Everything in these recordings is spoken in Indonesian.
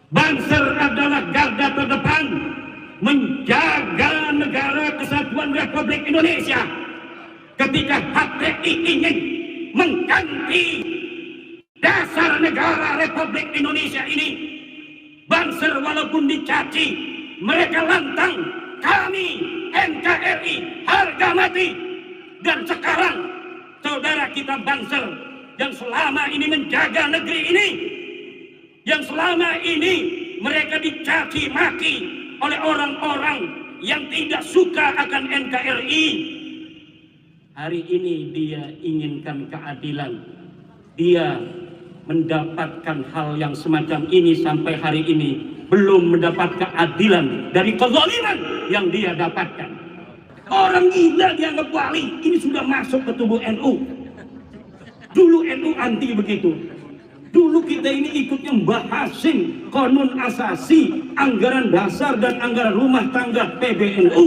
Banser adalah garda terdepan menjaga negara kesatuan Republik Indonesia. Ketika HTI ingin mengganti dasar negara Republik Indonesia ini, Banser walaupun dicaci, mereka lantang. Kami NKRI harga mati. Dan sekarang saudara kita Banser yang selama ini menjaga negeri ini, yang selama ini mereka dicaci maki oleh orang-orang yang tidak suka akan NKRI, hari ini dia inginkan keadilan. Dia mendapatkan hal yang semacam ini sampai hari ini belum mendapat keadilan dari kezaliman yang dia dapatkan. Orang gila dianggap wali, ini sudah masuk ke tubuh NU. Dulu NU anti begitu. Dulu kita ini ikutnya bahasin konun asasi, anggaran dasar dan anggaran rumah tangga PBNU.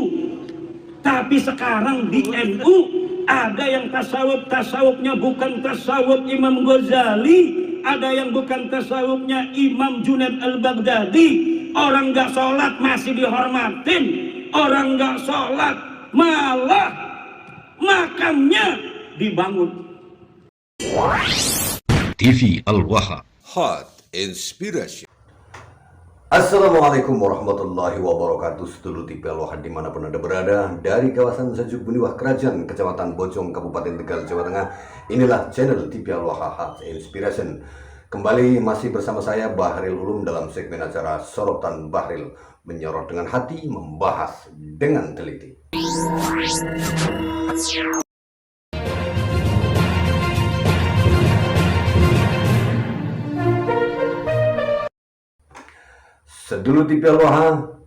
Tapi sekarang di NU ada yang tasawufnya bukan tasawuf Imam Ghazali, ada yang bukan tasawufnya Imam Junaid al-Baghdadi. Orang nggak sholat masih dihormatin, orang nggak sholat malah makamnya dibangun. TV Al-Waha, Hot Inspiration. Assalamualaikum warahmatullahi wabarakatuh. Sedulur TV Al-Waha dimanapun Anda berada, dari kawasan Sejuk Buniwah Kerajaan, Kecamatan Bojong, Kabupaten Tegal, Jawa Tengah. Inilah channel TV Al-Waha Hot Inspiration. Kembali masih bersama saya Bahril Ulum dalam segmen acara Sorotan Bahril, menyorot dengan hati, membahas dengan teliti. Sedulur TV Al-Waha,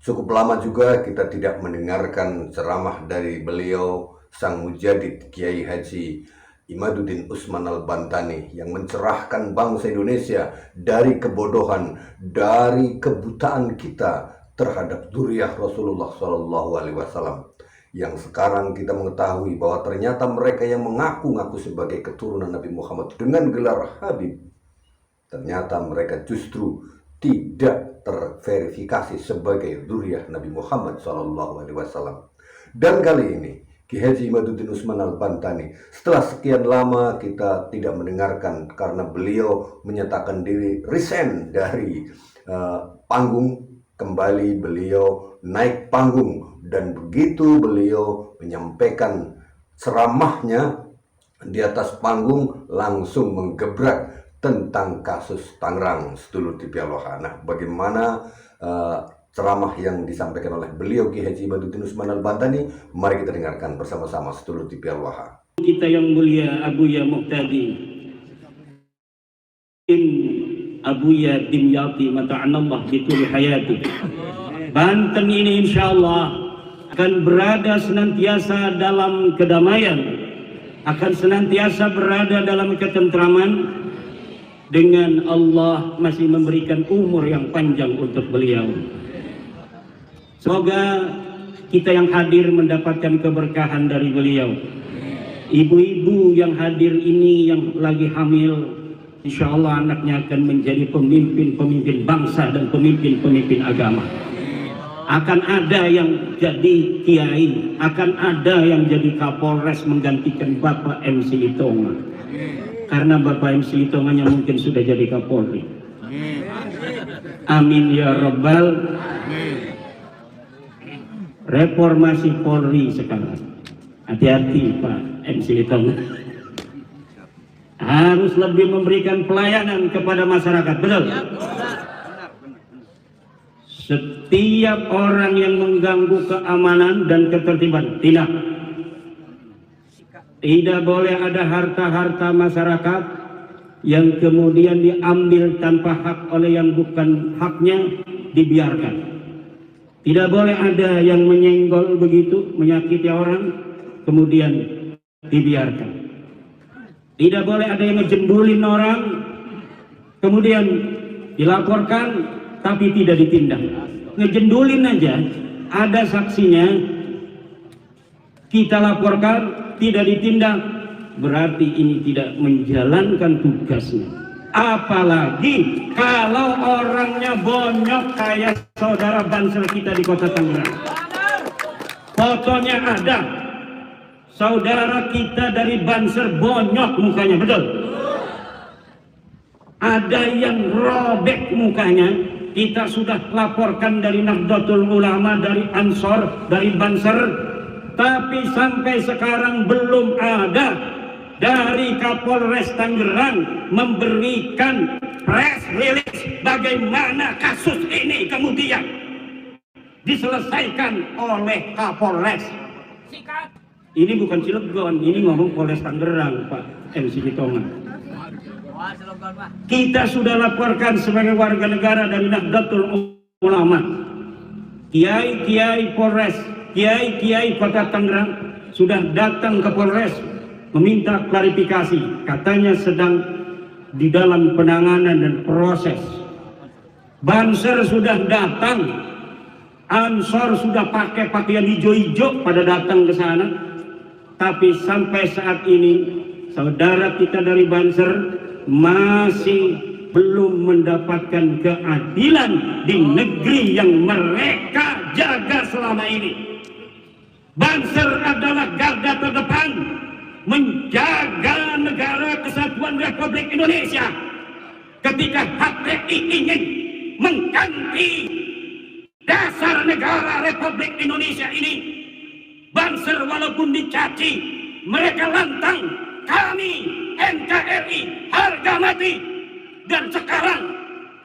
cukup lama juga kita tidak mendengarkan ceramah dari beliau Sang Mujadid Kiai Haji Imaduddin Usman Al-Bantani yang mencerahkan bangsa Indonesia dari kebodohan, dari kebutaan kita terhadap dzurriyyah Rasulullah SAW. Yang sekarang kita mengetahui bahwa ternyata mereka yang mengaku-ngaku sebagai keturunan Nabi Muhammad dengan gelar Habib, ternyata mereka justru tidak terverifikasi sebagai dzurriyyah Nabi Muhammad SAW. Dan kali ini Ki Haji Imaduddin Usman Al-Bantani, setelah sekian lama kita tidak mendengarkan karena beliau menyatakan diri resign dari panggung, kembali beliau naik panggung, dan begitu beliau menyampaikan ceramahnya di atas panggung langsung menggebrak tentang kasus Tangerang, sedulur TV Al-Waha. Nah, bagaimana ceramah yang disampaikan oleh beliau Ki Haji Imaduddin Usman Al-Bantani? Mari kita dengarkan bersama-sama, sedulur TV Al-Waha. Kita yang mulia Abuya Muqtadi Abuya Dimyati mata'anallah bituli hayati. Banten ini insyaallah akan berada senantiasa dalam kedamaian, akan senantiasa berada dalam ketentraman, dengan Allah masih memberikan umur yang panjang untuk beliau. Semoga kita yang hadir mendapatkan keberkahan dari beliau. Ibu-ibu yang hadir ini yang lagi hamil, insya Allah anaknya akan menjadi pemimpin-pemimpin bangsa dan pemimpin-pemimpin agama. Akan ada yang jadi kiai, akan ada yang jadi Kapolres menggantikan Bapak MC Litonga. Karena Bapak MC Litongannya mungkin sudah jadi Kapolri. Amin ya Rabbal. Reformasi Polri sekarang. Hati-hati Pak MC Litonga. Harus lebih memberikan pelayanan kepada masyarakat. Betul? Setiap orang yang mengganggu keamanan dan ketertiban, tidak boleh ada harta-harta masyarakat yang kemudian diambil tanpa hak oleh yang bukan haknya, dibiarkan. Tidak boleh ada yang menyenggol begitu, menyakiti orang, kemudian dibiarkan. Tidak boleh ada yang ngejendulin orang, kemudian dilaporkan, tapi tidak ditindak. Ngejendulin aja, ada saksinya, kita laporkan, tidak ditindak, berarti ini tidak menjalankan tugasnya. Apalagi kalau orangnya bonyok kayak saudara Banser kita di kota Tangerang. Fotonya ada, saudara kita dari Banser bonyok mukanya, betul? Ada yang robek mukanya, kita sudah laporkan dari Nahdlatul Ulama, dari Ansor, dari Banser, tapi sampai sekarang belum ada dari Kapolres Tangerang memberikan press release bagaimana kasus ini kemudian diselesaikan oleh Kapolres. Ini bukan Cilegon, ini ngomong Polres Tangerang, Pak MC Kitonga. Kita sudah laporkan sebagai warga negara dari Nahdlatul Ulama, kiai-kiai Polres, kiai-kiai kota Tangerang sudah datang ke Polres meminta klarifikasi, katanya sedang di dalam penanganan dan proses. Banser sudah datang, Ansor sudah pakai pakaian hijau-hijau pada datang ke sana, tapi sampai saat ini saudara kita dari Banser masih belum mendapatkan keadilan di negeri yang mereka jaga selama ini. Banser adalah garda terdepan menjaga negara kesatuan Republik Indonesia. Ketika HTI ingin mengganti dasar negara Republik Indonesia ini, Banser walaupun dicaci, mereka lantang, kami NKRI harga mati. Dan sekarang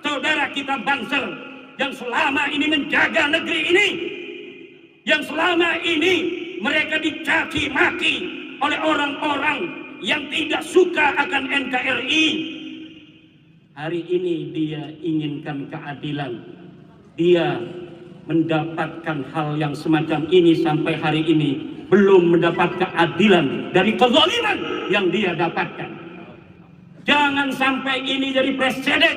saudara kita Banser yang selama ini menjaga negeri ini, yang selama ini mereka dicaci maki oleh orang-orang yang tidak suka akan NKRI, hari ini dia inginkan keadilan. Dia mendapatkan hal yang semacam ini sampai hari ini belum mendapat keadilan dari kezaliman yang dia dapatkan. Jangan sampai ini jadi presiden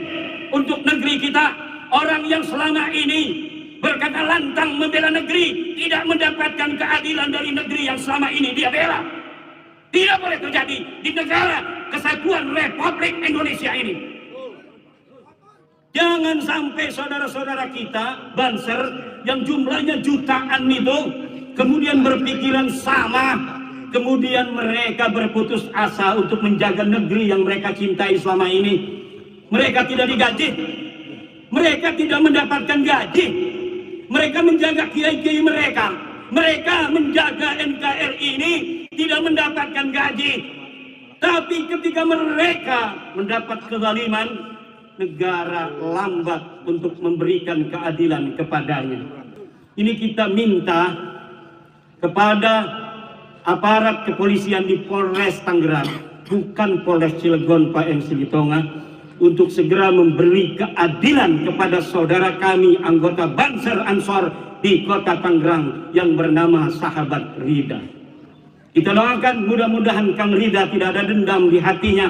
untuk negeri kita. Orang yang selama ini berkata lantang membela negeri tidak mendapatkan keadilan dari negeri yang selama ini dia bela. Tidak boleh terjadi di negara kesatuan Republik Indonesia ini. Jangan sampai saudara-saudara kita Banser yang jumlahnya jutaan itu kemudian berpikiran sama, kemudian mereka berputus asa untuk menjaga negeri yang mereka cintai selama ini. Mereka tidak digaji, mereka tidak mendapatkan gaji, mereka menjaga kiai-kiai mereka, mereka menjaga NKRI ini tidak mendapatkan gaji. Tapi ketika mereka mendapat kezaliman, negara lambat untuk memberikan keadilan kepadanya. Ini kita minta kepada aparat kepolisian di Polres Tangerang, bukan Polres Cilegon Pak MC Kitonga, untuk segera memberi keadilan kepada saudara kami anggota Banser Ansor di kota Tangerang yang bernama Sahabat Rida. Kita doakan mudah-mudahan Kang Rida tidak ada dendam di hatinya.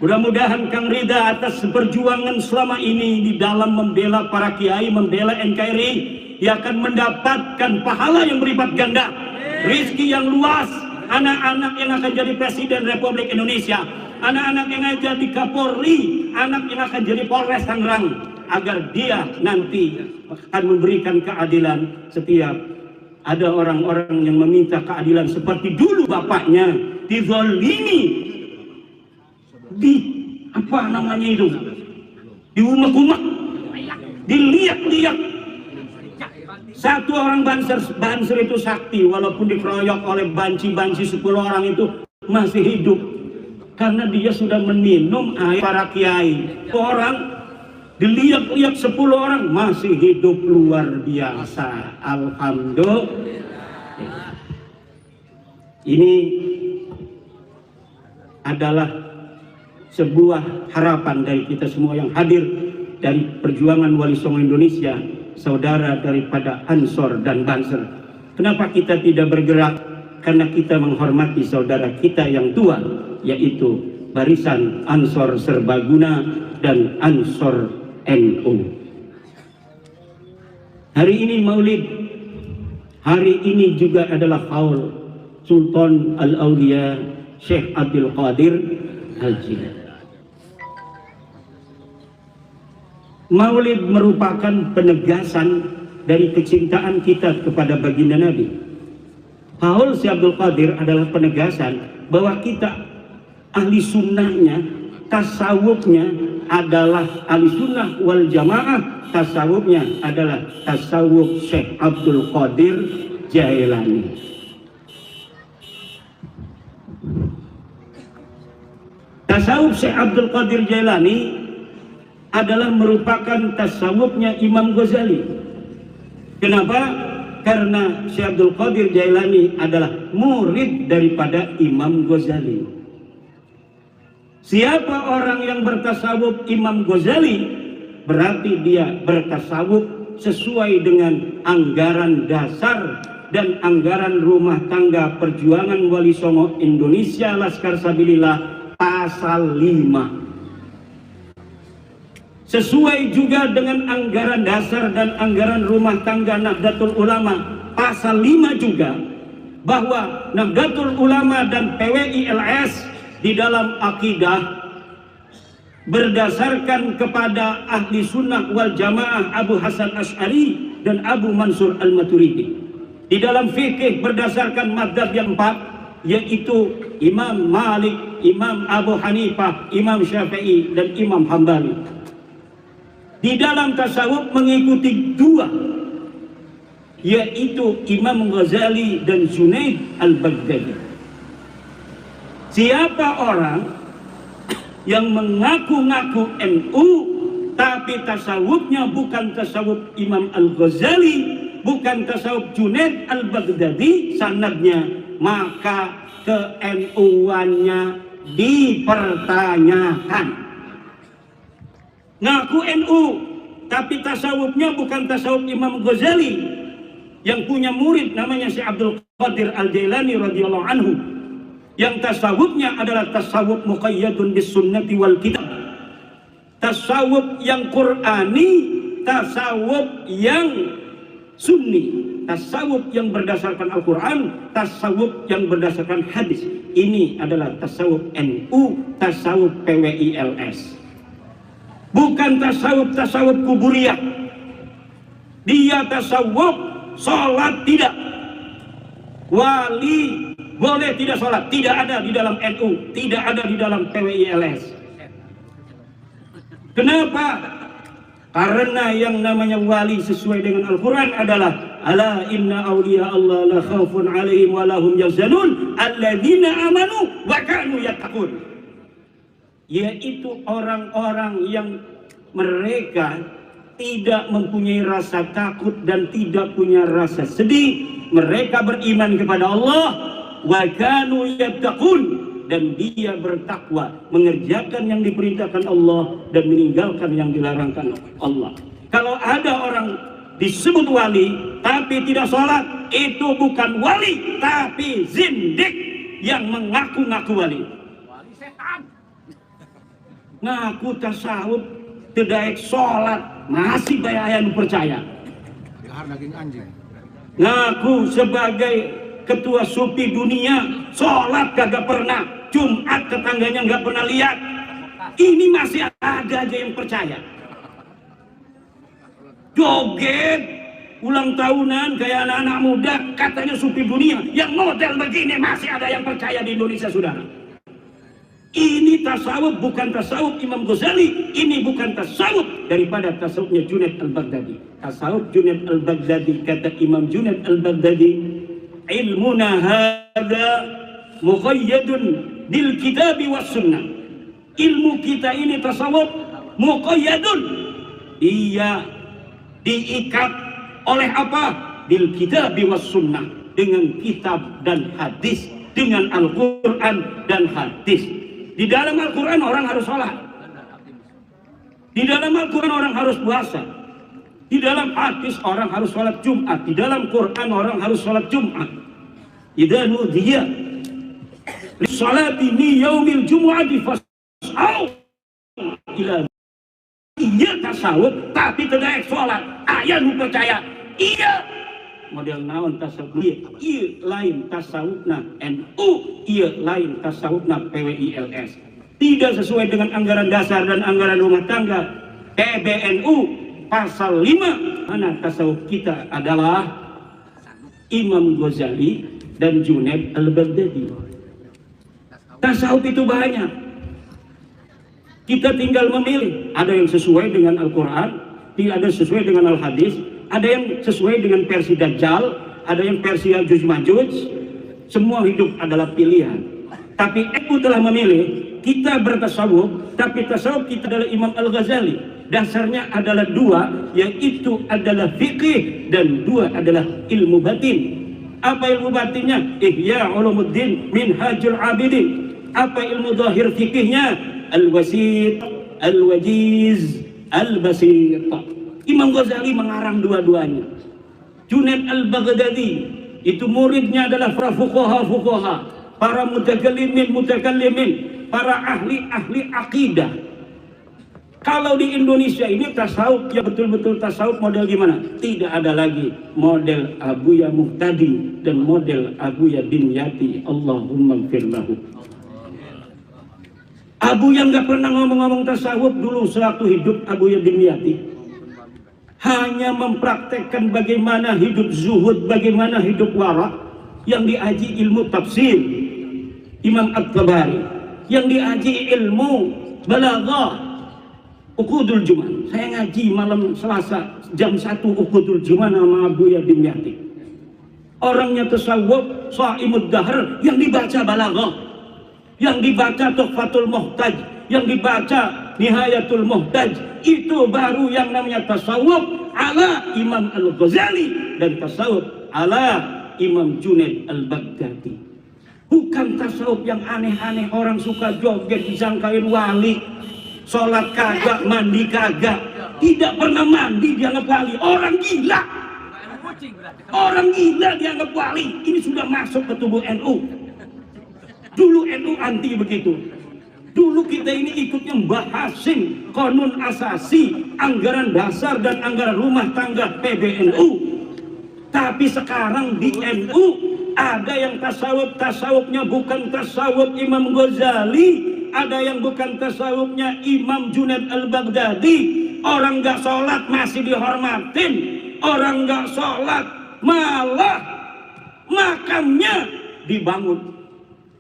Mudah-mudahan Kang Rida atas perjuangan selama ini di dalam membela para kiai, membela NKRI, ia akan mendapatkan pahala yang berlipat ganda, rizki yang luas, anak-anak yang akan jadi Presiden Republik Indonesia, anak-anak yang akan jadi Kapolri, anak yang akan jadi Polres Tangerang, agar dia nanti akan memberikan keadilan setiap ada orang-orang yang meminta keadilan seperti dulu bapaknya dizolimi, di apa namanya itu, diumek-umek, dilihat-lihat. Satu orang Banser itu sakti, walaupun dikeroyok oleh banci-banci 10 orang itu masih hidup karena dia sudah meminum air para kiai. Orang dilihat-lihat 10 orang masih hidup, luar biasa. Alhamdulillah. Ini adalah sebuah harapan dari kita semua yang hadir dari perjuangan Wali Songo Indonesia, saudara daripada Ansor dan Banser. Kenapa kita tidak bergerak? Karena kita menghormati saudara kita yang tua, yaitu Barisan Ansor Serbaguna dan Ansor NU. Hari ini Maulid, hari ini juga adalah haul Sultan Al-Aulia Syekh Abdul Qadir Haji. Maulid merupakan penegasan dari kecintaan kita kepada baginda Nabi. Haul Syekh Abdul Qadir adalah penegasan bahwa kita ahli sunnahnya, tasawufnya adalah ahli sunnah wal jamaah, tasawufnya adalah tasawuf Syekh Abdul Qadir Jailani. Tasawuf Syekh Abdul Qadir Jailani adalah merupakan tasawufnya Imam Ghazali. Kenapa? Karena Syekh Abdul Qadir Jailani adalah murid daripada Imam Ghazali. Siapa orang yang bertasawuf Imam Ghazali, berarti dia bertasawuf sesuai dengan anggaran dasar dan anggaran rumah tangga Perjuangan Wali Songo Indonesia Laskar Sabilillah pasal 5. Sesuai juga dengan anggaran dasar dan anggaran rumah tangga Nahdlatul Ulama pasal 5 juga, bahwa Nahdlatul Ulama dan PWI-LS di dalam akidah berdasarkan kepada ahli sunnah wal jamaah Abu Hasan Asy'ari dan Abu Mansur Al-Maturidi. Di dalam fikih berdasarkan madhab yang 4, yaitu Imam Malik, Imam Abu Hanifah, Imam Syafi'i dan Imam Hambali. Di dalam tasawuf mengikuti 2, yaitu Imam Ghazali dan Junaid Al-Baghdadi. Siapa orang yang mengaku-ngaku NU tapi tasawufnya bukan tasawuf Imam Al-Ghazali, bukan tasawuf Junaid Al-Baghdadi sanadnya, maka ke-NU-annya dipertanyakan. Ngaku NU tapi tasawufnya bukan tasawuf Imam Ghazali, yang punya murid namanya Syekh Abdul Qadir Al-Jailani radhiyallahu anhu, yang tasawufnya adalah tasawuf muqayyadun bis sunnati wal kitab, tasawuf yang Qur'ani, tasawuf yang sunni, tasawuf yang berdasarkan Al-Quran, tasawuf yang berdasarkan hadis. Ini adalah tasawuf NU, tasawuf PWI-LS. Bukan tasawuf kuburiyah. Dia tasawuf sholat tidak. Wali boleh tidak sholat, tidak ada di dalam NU, tidak ada di dalam PWI-LS. Kenapa? Karena yang namanya wali sesuai dengan Al-Quran adalah ala inna awliya Allah la khawfun alaihim wa lahum yahzanun alladzina amanu wa kanu yattaqun. Yaitu orang-orang yang mereka tidak mempunyai rasa takut dan tidak punya rasa sedih. Mereka beriman kepada Allah, wa kanu yattaqun, dan dia bertakwa, mengerjakan yang diperintahkan Allah dan meninggalkan yang dilarangkan Allah. Kalau ada orang disebut wali tapi tidak sholat, itu bukan wali tapi zindik yang mengaku-ngaku wali. Wali setan. Ngaku tasawuf, tidak sholat, masih bayaran percaya. Daging anjing. Ngaku sebagai ketua sufi dunia, sholat kagak pernah, Jumat tetangganya nggak pernah lihat. Ini masih ada aja yang percaya. Joget ulang tahunan kayak anak-anak muda, katanya sufi dunia, yang model begini masih ada yang percaya di Indonesia, saudara. Ini tasawuf bukan tasawuf Imam Ghazali, ini bukan tasawuf daripada tasawufnya Junaid Al-Baghdadi. Tasawuf Junaid Al-Baghdadi, kata Imam Junaid Al-Baghdadi, ilmuna hadza muqayyadun bil kitabi was sunnah. Ilmu kita ini tasawuf muqayyadun, ia diikat oleh apa? Bil kitabi was sunnah, dengan kitab dan hadis, dengan Al-Quran dan hadis. Di dalam Al-Quran orang harus sholat, di dalam Al-Quran orang harus puasa, di dalam hadis orang harus sholat Jumat, di dalam Quran orang harus sholat Jumat. Idza nudiya lis-salati min yaumil jumu'ati fas'au ila. Iya tasawuf tapi tidak sholat, ayah lu percaya? Iya. Model naon tasawuf iya lain tasawufna NU, iya lain tasawufna PWI-LS. Tidak sesuai dengan anggaran dasar dan anggaran rumah tangga PBNU pasal 5, mana tasawuf kita adalah Imam Ghazali dan Junaid al-Baghdadi. Tasawuf itu banyak. Kita tinggal memilih. Ada yang sesuai dengan Al-Quran, ada yang sesuai dengan Al-Hadis, ada yang sesuai dengan versi Dajjal, ada yang versi Ya'juj Ma'juj. Semua hidup adalah pilihan. Tapi aku telah memilih, kita bertasawuf, tapi tasawuf kita adalah Imam Al-Ghazali. Dasarnya adalah dua, yaitu adalah fikih dan dua adalah ilmu batin. Apa ilmu batinnya? Ihya Ulumuddin Minhajul Abidin. Apa ilmu zahir fikihnya? Al-Wasit, Al-Wajiz, Al-Basit. Imam Ghazali mengarang dua-duanya. Junaid al-Baghdadi itu muridnya adalah para fuqaha, para mutakallimin, para ahli akidah. Kalau di Indonesia ini tasawuf yang betul-betul tasawuf model gimana? Tidak ada lagi model Abuya Muhtadi dan model Abuya Dimyati. Allahumma gfir lahu. Abu yang gak pernah ngomong-ngomong tasawuf dulu sewaktu hidup Abuya Dimyati hanya mempraktekkan bagaimana hidup zuhud, bagaimana hidup wara. Yang diaji ilmu tafsir Imam At-Tabari, yang diaji ilmu balaghah Uqudul Juman. Saya ngaji malam Selasa jam 1 Uqudul Juman sama Abuya Dimyati. Orangnya tasawuf, Shaimud Dahr, yang dibaca balaghah, yang dibaca Tuhfatul Muhtaj, yang dibaca Nihayatul Muhtaj. Itu baru yang namanya tasawuf ala Imam Al-Ghazali dan tasawuf ala Imam Junaid al-Baghdadi. Bukan tasawuf yang aneh-aneh, orang suka joget disangkain wali, sholat kagak, mandi kagak, tidak pernah mandi dianggap wali. Orang gila, orang gila dianggap wali. Ini sudah masuk ke tubuh NU. Dulu NU anti begitu. Dulu kita ini ikutnya Mbah Hasim, Qanun Asasi, anggaran dasar dan anggaran rumah tangga PBNU. Tapi sekarang di NU ada yang tasawufnya bukan tasawuf Imam Ghazali, ada yang bukan tasawufnya Imam Junaid al-Baghdadi. Orang nggak sholat masih dihormatin, orang nggak sholat malah makamnya dibangun.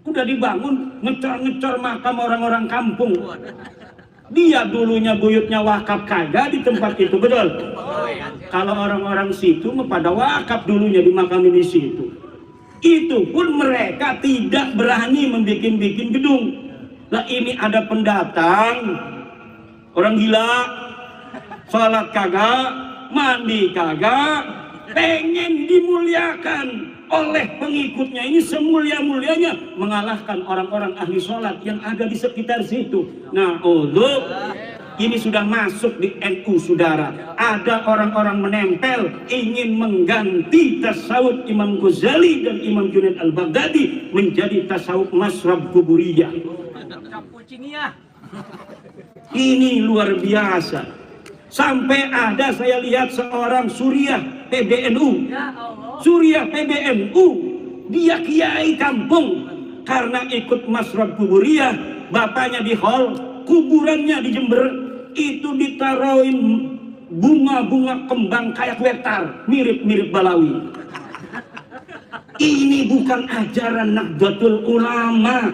Udah dibangun, ngecor-ngecor makam orang-orang kampung. Dia dulunya buyutnya wakaf kagak di tempat itu, betul? Kalau orang-orang situ pada wakaf dulunya dimakami di situ. Itu pun mereka tidak berani membikin gedung. Lah ini ada pendatang, orang gila, sholat kagak, mandi kagak, pengen dimuliakan oleh pengikutnya. Ini semulia-mulianya mengalahkan orang-orang ahli sholat yang ada di sekitar situ. Nah, ini sudah masuk di NU, saudara. Ada orang-orang menempel ingin mengganti tasawuf Imam Ghazali dan Imam Junaid al-Baghdadi menjadi tasawuf masrab kuburiyah. Ini luar biasa. Sampai ada saya lihat seorang Suriah PBNU. Suriah PBNU, dia kiai kampung, karena ikut masrab kuburiyah, bapaknya di hall, kuburannya di Jember, itu ditaruhin bunga-bunga kembang kayak wetar, mirip-mirip Balawi. Ini bukan ajaran Nahdlatul Ulama.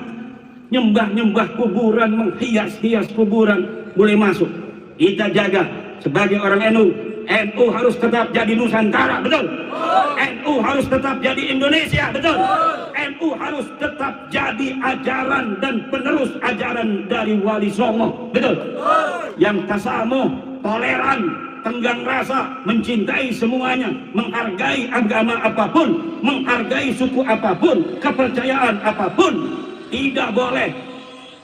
Nyembah-nyembah kuburan, menghias-hias kuburan, boleh masuk. Kita jaga sebagai orang NU. NU harus tetap jadi Nusantara, betul? NU harus tetap jadi Indonesia, betul? NU harus tetap jadi ajaran dan penerus ajaran dari Wali Songo, betul? Yang tasamuh, toleran, tenggang rasa, mencintai semuanya, menghargai agama apapun, menghargai suku apapun, kepercayaan apapun, tidak boleh.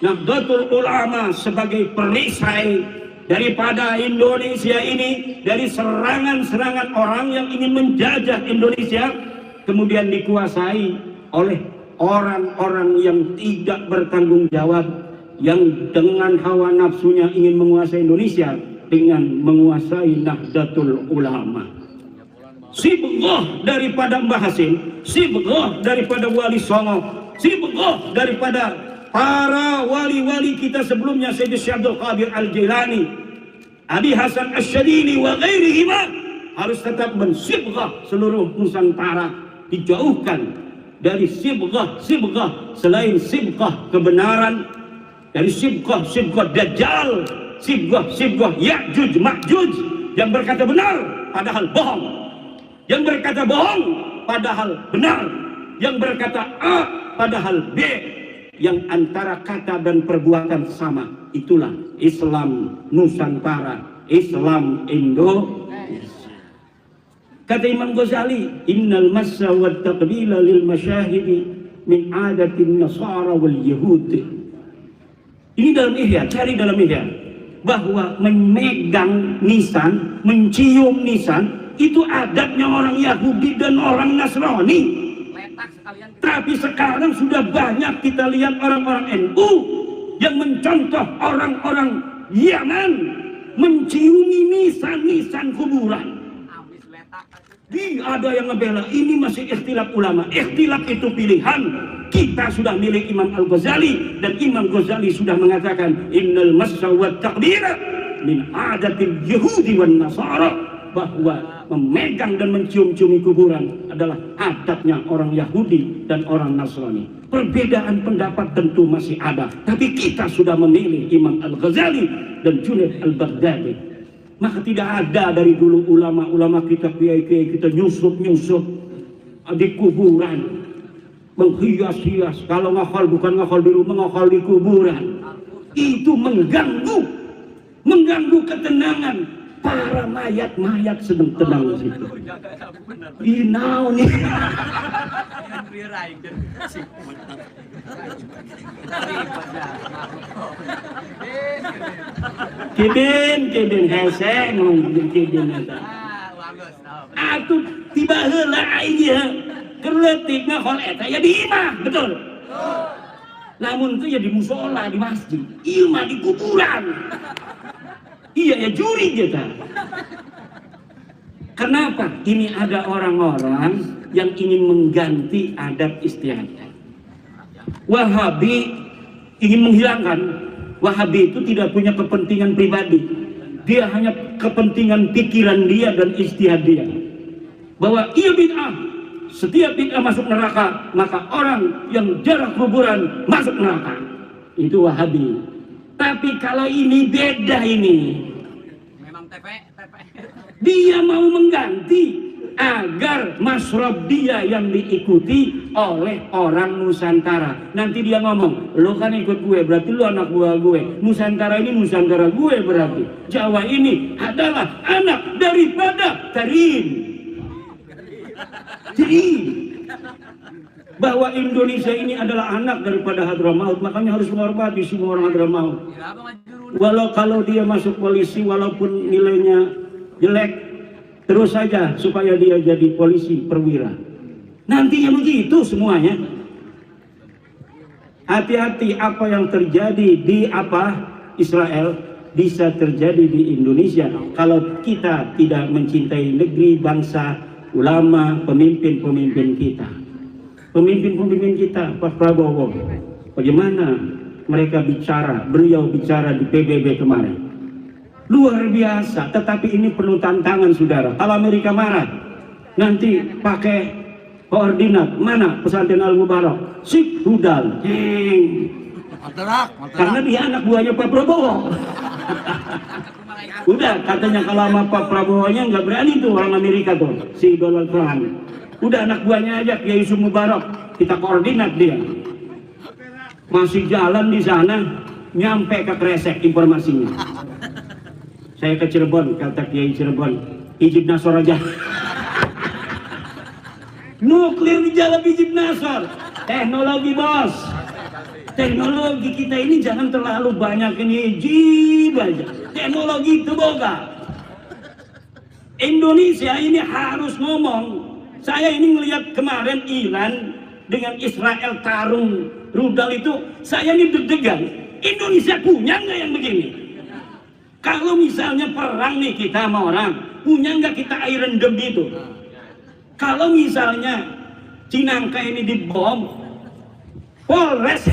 Nahdlatul Ulama sebagai perisai daripada Indonesia ini, dari serangan-serangan orang yang ingin menjajah Indonesia, kemudian dikuasai oleh orang-orang yang tidak bertanggung jawab, yang dengan hawa nafsunya ingin menguasai Indonesia dengan menguasai Nahdlatul Ulama. Sibghah daripada Mbah Hasim, sibghah daripada Wali Songo, sibghah daripada para wali-wali kita sebelumnya, Sayyidi Syekh Abdul Qadir Al-Jilani. Abi Hasan Asyadili wa ghairihima harus tetap mensibghah seluruh Nusantara, dijauhkan dari sibghah selain sibghah kebenaran, dari sibghah Dajjal, sibghah Ya'juj Ma'juj yang berkata benar padahal bohong, yang berkata bohong padahal benar, yang berkata A padahal B, yang antara kata dan perbuatan sama. Itulah Islam Nusantara, Islam Indonesia. Kata Imam Ghazali, innal massa wa taqbila lil masyahidi min adatin nasara wal yahud. Ini dalam Ihya, cari dalam Ihya, bahwa memegang nisan, mencium nisan itu adatnya orang Yahudi dan orang Nasrani. Tapi sekarang sudah banyak kita lihat orang-orang NU yang mencontoh orang-orang Yaman menciumi nisan-nisan kuburan. Ada yang ngebela, ini masih ikhtilaf ulama. Ikhtilaf itu pilihan. Kita sudah milik Imam Al-Ghazali, dan Imam Ghazali sudah mengatakan innal massa wa taqbira min adatil yahudi wan nasara, bahwa memegang dan mencium-ciumi kuburan adalah adatnya orang Yahudi dan orang Nasrani. Perbedaan pendapat tentu masih ada, tapi kita sudah memilih Imam Al-Ghazali dan Junaid Al-Baghdadi. Maka tidak ada dari dulu ulama-ulama kita, kiai-kiai kita nyusup di kuburan, menghias-hias. Kalau ngakal bukan ngakal di rumah, ngakal di kuburan. Itu mengganggu ketenangan para mayat sedang tenang di situ. Inau nih. Kiden hese ngomong kiden eta. Atuh tiba heula aja kerletik ngahol eta ya di imah, betul. Namun itu ya di musola, di masjid. Ieu mah di kuburan. Iya ya juri kita. Kenapa? Ini ada orang-orang yang ingin mengganti adat istiadat. Wahabi ingin menghilangkan. Wahabi itu tidak punya kepentingan pribadi. Dia hanya kepentingan pikiran dia dan ijtihad dia. Bahwa iya bid'ah. Setiap bid'ah masuk neraka, maka orang yang jarah kuburan masuk neraka. Itu Wahabi. Tapi kalau ini beda ini. Memang dia mau mengganti agar masrob dia yang diikuti oleh orang Nusantara. Nanti dia ngomong, lo kan ikut gue, berarti lo anak buah gue. Nusantara ini Nusantara gue berarti. Jawa ini adalah anak daripada Karim. Jadi bahwa Indonesia ini adalah anak daripada Hadramaut, makanya harus menghormati semua orang Hadramaut. Walau kalau dia masuk polisi, walaupun nilainya jelek, terus saja supaya dia jadi polisi perwira. Nantinya begitu semuanya. Hati-hati, apa yang terjadi di Israel bisa terjadi di Indonesia kalau kita tidak mencintai negeri, bangsa, ulama, pemimpin-pemimpin kita. Pemimpin-pemimpin kita, Pak Prabowo, bagaimana mereka bicara, beliau bicara di PBB kemarin. Luar biasa, tetapi ini penuh tantangan, saudara. Kalau Amerika marah, nanti pakai koordinat, mana pesantren Al-Mubarak? Sik, rudal. Karena dia anak buahnya Pak Prabowo. Udah, katanya kalau sama Pak Prabowo-nya nggak berani tuh orang Amerika tuh, si Donald Trump. Udah anak buahnya aja, Kiai Mubarak, kita koordinat dia. Masih jalan di sana, nyampe ke Kresek informasinya. Saya ke Cirebon, kata Kiai Cirebon, Hijib Nasor aja. Nuklir di jalan Hijib Nasor. Teknologi bos. Teknologi kita ini jangan terlalu banyak ini hijib aja. Teknologi itu boga. Indonesia ini harus ngomong. Saya ini melihat kemarin Iran dengan Israel tarung rudal itu, saya ini deg-degan. Indonesia punya nggak yang begini? Kalau misalnya perang nih kita sama orang, punya nggak kita Iron Dome itu? Kalau misalnya Cinangka ini dibom, Polres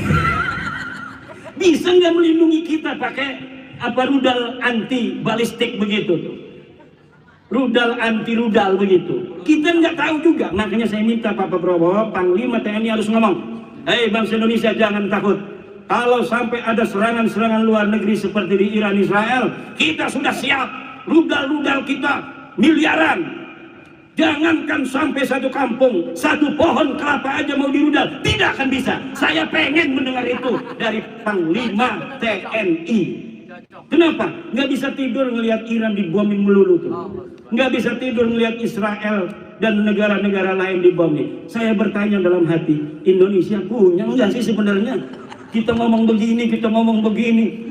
bisa nggak melindungi kita pakai Apa rudal anti balistik begitu tuh? Rudal anti rudal begitu. Kita nggak tahu juga. Makanya saya minta Pak Prabowo, Panglima TNI harus ngomong, hei bangsa Indonesia jangan takut. Kalau sampai ada serangan-serangan luar negeri seperti di Iran, Israel, kita sudah siap. Rudal-rudal kita miliaran. Jangankan sampai satu kampung, satu pohon kelapa aja mau dirudal, tidak akan bisa. Saya pengen mendengar itu dari Panglima TNI. Kenapa? Nggak bisa tidur ngelihat Iran dibombing melulu tuh. Nggak bisa tidur ngelihat Israel dan negara-negara lain dibombing. Saya bertanya dalam hati, Indonesia punya nggak sih sebenarnya? Kita ngomong begini,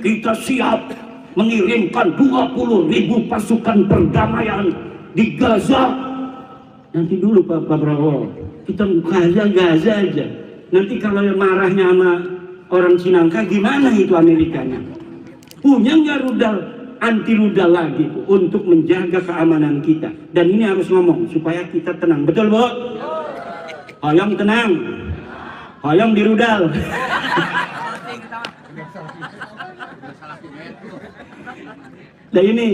kita siap mengirimkan 20.000 pasukan perdamaian di Gaza. Nanti dulu Pak Prabowo, kita Gaza aja. Nanti kalau marahnya sama orang Cinangka, gimana itu Amerikanya? Punya nggak rudal anti rudal lagi untuk menjaga keamanan kita? Dan ini harus ngomong supaya kita tenang, betul Bu? Hoyong tenang, hoyong di rudal. Nah ini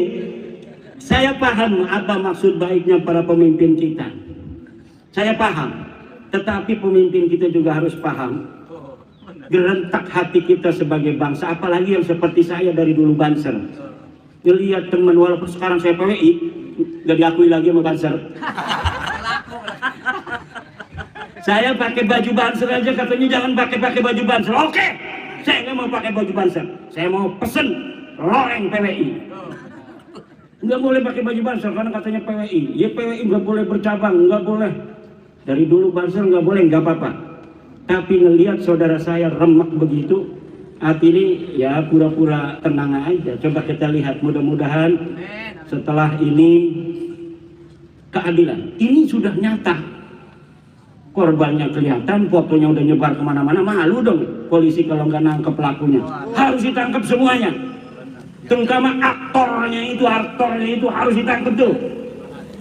saya paham apa maksud baiknya para pemimpin kita. Saya paham, tetapi pemimpin kita juga harus paham gerentak hati kita sebagai bangsa, apalagi yang seperti saya dari dulu Banser. Ngelihat teman, walaupun sekarang saya PWI, nggak diakui lagi sama Banser. Saya pakai baju Banser aja katanya jangan pakai baju Banser. Oke, saya nggak mau pakai baju Banser. Saya mau pesen loreng PWI. Nggak boleh pakai baju Banser karena katanya PWI. Ya PWI nggak boleh bercabang, nggak boleh. Dari dulu Banser nggak boleh, nggak apa-apa. Tapi ngelihat saudara saya remek begitu, hati ini ya pura-pura tenang aja. Coba kita lihat, mudah-mudahan setelah ini keadilan. Ini sudah nyata, korbannya kelihatan, fotonya udah nyebar kemana-mana. Malu dong polisi kalau nggak nangkep pelakunya. Harus ditangkap semuanya, terutama aktornya itu harus ditangkap tuh.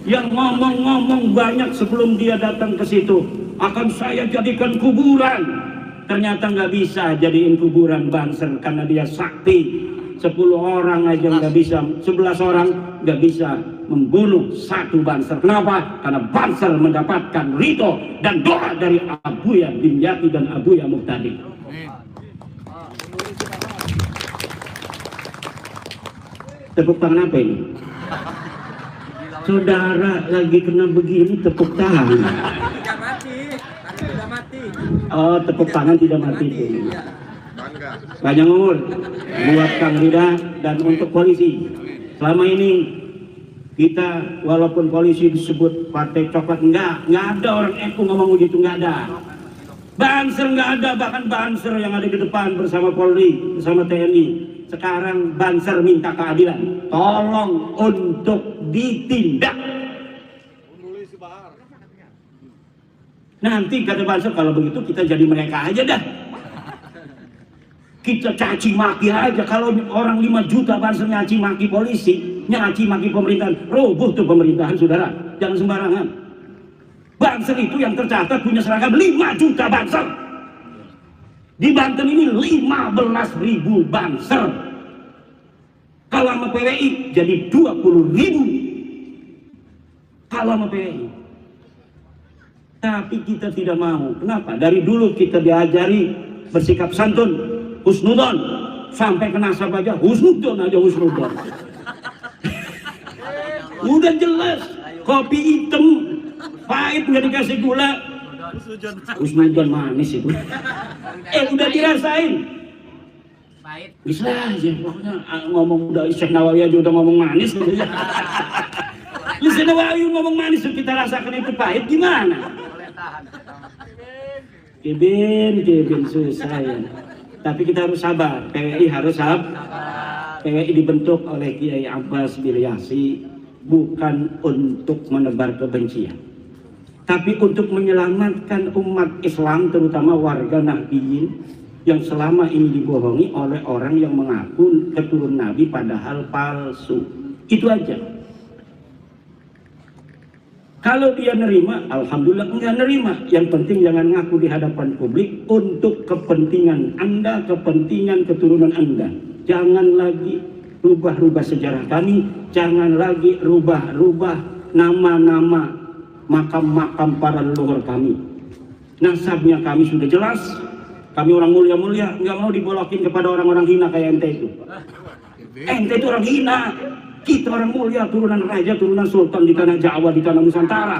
Yang ngomong-ngomong banyak sebelum dia datang ke situ, akan saya jadikan kuburan. Ternyata nggak bisa jadiin kuburan Banser karena dia sakti. 10 orang aja nggak bisa, 11 orang nggak bisa membunuh satu Banser. Kenapa? Karena Banser mendapatkan ridho dan doa dari Abuya Dimyati dan Abuya Muhtadi. Tepuk tangan apa ini? Saudara lagi kena begini tepuk tangan. Tidak mati, sudah mati. Oh, tepuk tangan tidak mati itu. Panjang umur buat Kang Rida dan untuk polisi. Selama ini kita walaupun polisi disebut partai coklat, nggak ada orang EKU ngomong begitu, nggak ada. Banser nggak ada, bahkan Banser yang ada di depan bersama Polri, bersama TNI. Sekarang Banser minta keadilan, tolong untuk ditindak. Nanti kata Banser kalau begitu kita jadi mereka aja dah. Kita caci maki aja. Kalau orang 5 juta Banser nyaci maki polisi, nyaci maki pemerintahan, roboh tuh pemerintahan saudara. Jangan sembarangan. Banser itu yang tercatat punya seragam 5 juta Banser. Di Banten ini 15.000 Banser. Kalau sama PWI jadi 20.000. Kalau sama PWI. Tapi kita tidak mau. Kenapa? Dari dulu kita diajari bersikap santun, husnudon. Sampai ke nasab aja husnudon. Udah jelas. Kopi hitam, pahit nggak dikasih gula. Husnudon manis itu. Udah dirasain. Bisa aja, pokoknya ngomong udah Syekh Nawawi aja udah ngomong manis. Syekh Nawawi ngomong manis, kita rasakan itu pahit gimana? Kebin susah ya. Tapi kita harus sabar. PWI harus sabar. PWI dibentuk oleh Kiai Abbas Bilyasi bukan untuk menebar kebencian, tapi untuk menyelamatkan umat Islam, terutama warga Nahdiyin yang selama ini dibohongi oleh orang yang mengaku keturunan Nabi padahal palsu. Itu aja. Kalau dia nerima, alhamdulillah. Enggak nerima, yang penting jangan ngaku di hadapan publik untuk kepentingan Anda, kepentingan keturunan Anda. Jangan lagi rubah-rubah sejarah kami, jangan lagi rubah-rubah nama-nama makam-makam para leluhur kami. Nasabnya kami sudah jelas, kami orang mulia-mulia, nggak mau dibolokin kepada orang-orang hina kayak ente itu. Ente itu orang hina, kita orang mulia, turunan raja, turunan sultan di tanah Jawa, di tanah Nusantara.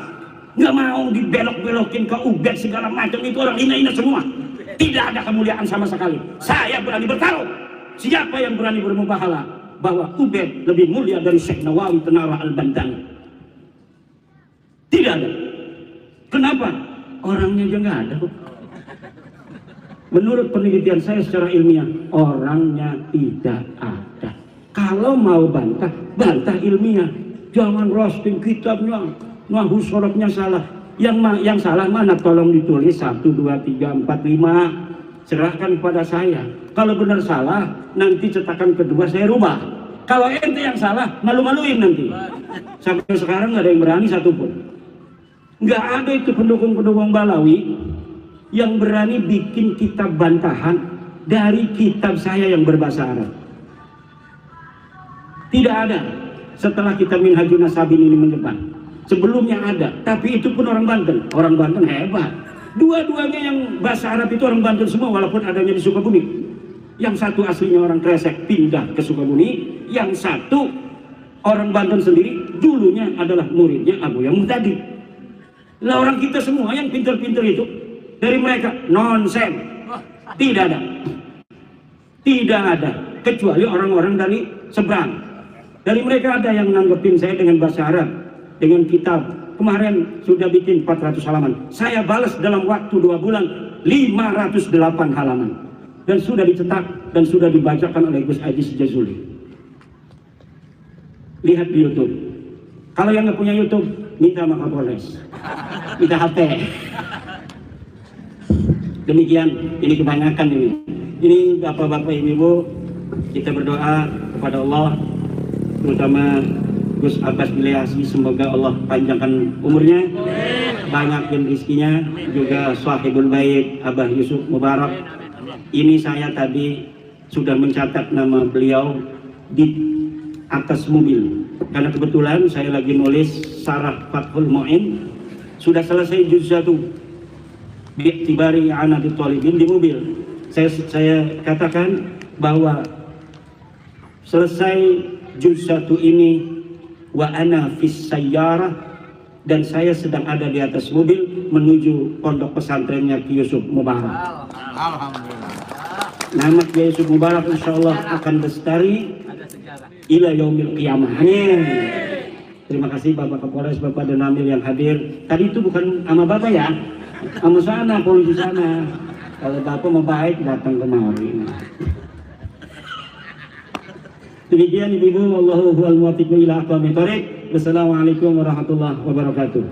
Nggak mau dibelok-belokin ke ubed segala macam, itu orang hina-hina semua. Tidak ada kemuliaan sama sekali. Saya berani bertaruh, siapa yang berani bermubahalah bahwa ubed lebih mulia dari Syekh Nawawi Tenara Al-Bantani? Tidak ada. Kenapa? Orangnya aja nggak ada. Menurut penelitian saya secara ilmiah, orangnya tidak ada. Kalau mau bantah, bantah ilmiah. Jangan roasting kitabnya, ngahu sorotnya salah. Yang salah mana tolong ditulis 1, 2, 3, 4, 5. Serahkan kepada saya. Kalau benar salah, nanti cetakan kedua saya rubah. Kalau ente yang salah, malu-maluin nanti. Sampai sekarang nggak ada yang berani satupun. Nggak ada itu pendukung-pendukung Balawi yang berani bikin kitab bantahan dari kitab saya yang berbahasa Arab. Tidak ada setelah kitab Minhajun Nasabin ini menyebar. Sebelumnya ada, tapi itu pun orang Banten. Orang Banten hebat. Dua-duanya yang bahasa Arab itu orang Banten semua, walaupun adanya di Sukabumi. Yang satu aslinya orang Kresek pindah ke Sukabumi, yang satu orang Banten sendiri, dulunya adalah muridnya Abu Yang Muhtadi. Lah orang kita semua yang pintar-pintar itu dari mereka nonsen, tidak ada, tidak ada, kecuali orang-orang dari seberang. Dari mereka ada yang nanggepin saya dengan bahasa Arab, dengan kitab. Kemarin sudah bikin 400 halaman. Saya balas dalam waktu 2 bulan 508 halaman. Dan sudah dicetak dan sudah dibacakan oleh Gus Aziz Jazuli. Lihat di YouTube. Kalau yang nggak punya YouTube, minta sama Kapolres, minta HP. Demikian, ini kebanyakan ini. Ini bapak-bapak ibu-ibu, kita berdoa kepada Allah, terutama Gus Abbas Bilayasi, semoga Allah panjangkan umurnya, banyakin rizkinya, juga sahibul bait Abah Yusuf Mubarak. Ini saya tadi sudah mencatat nama beliau di atas mobil, karena kebetulan saya lagi nulis Syarah Fathul Mu'in, sudah selesai juz 1 bi'tibari anadi thalibin di mobil. Saya katakan bahwa selesai juz 1 ini wa ana fis sayyarah, dan saya sedang ada di atas mobil menuju pondok pesantrennya Ki Yusuf Mubarak. Alhamdulillah. Nama Ki Yusuf Mubarak insyaallah akan lestari ila yaumil qiyamah. Amin. Terima kasih Bapak Kapolres, Bapak Danamil yang hadir. Tadi itu bukan sama Bapak ya, sama sana, polisi sana. Kalau Bapak mau baik datang kemari. Demikian ibu-ibu, wallahu huwal muwaffiq ila aqwamit thoriq. Wassalamualaikum warahmatullahi wabarakatuh.